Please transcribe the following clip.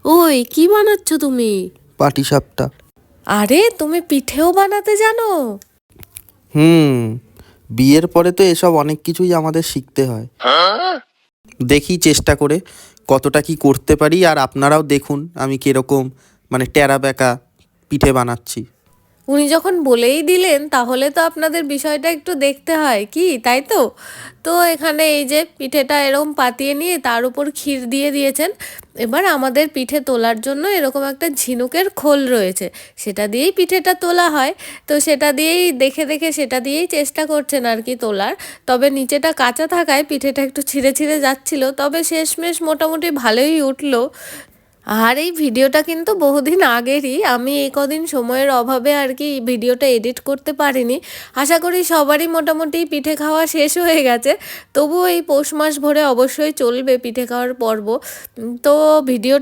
ওই কি বানাচ্ছ তুমি? পাটিসাপটা। আরে তুমি পিঠেও বানাতে জানো? হুম, বিয়ের পরে তো এসব অনেক কিছুই আমাদের শিখতে হয়। দেখি চেষ্টা করে কতটা কি করতে পারি, আর আপনারাও দেখুন আমি কিরকম মানে টেরা বেঁকা পিঠে বানাচ্ছি। উনি যখন বলেই দিলেন তাহলে তো আপনাদের বিষয়টা একটু দেখতে হয় কি, তাই তো? তো এখানে এই যে পিঠেটা এরকম পাতিয়ে নিয়ে তার উপর ক্ষীর দিয়ে দিয়েছেন। এবার আমাদের পিঠে তোলার জন্য এরকম একটা ঝিনুকের খোল রয়েছে, সেটা দিয়েই পিঠেটা তোলা হয়। তো সেটা দিয়েই দেখে দেখে সেটা দিয়েই চেষ্টা করছেন আর কি তোলার। তবে নিচেটা কাঁচা থাকায় পিঠেটা একটু ছিঁড়ে ছিঁড়ে যাচ্ছিল, তবে শেষমেশ মোটামুটি ভালোই উঠলো। আর এই ভিডিওটা কিন্তু বহুদিন আগেরই, আমি এই কদিন সময়ের অভাবে আর কি ভিডিওটা এডিট করতে পারিনি। আশা করি সবারই মোটামুটি পিঠে খাওয়া শেষ হয়ে গেছে। তবুও এই পৌষ মাস ভরে অবশ্যই চলবে পিঠে খাওয়ার পর্ব। তো ভিডিওটি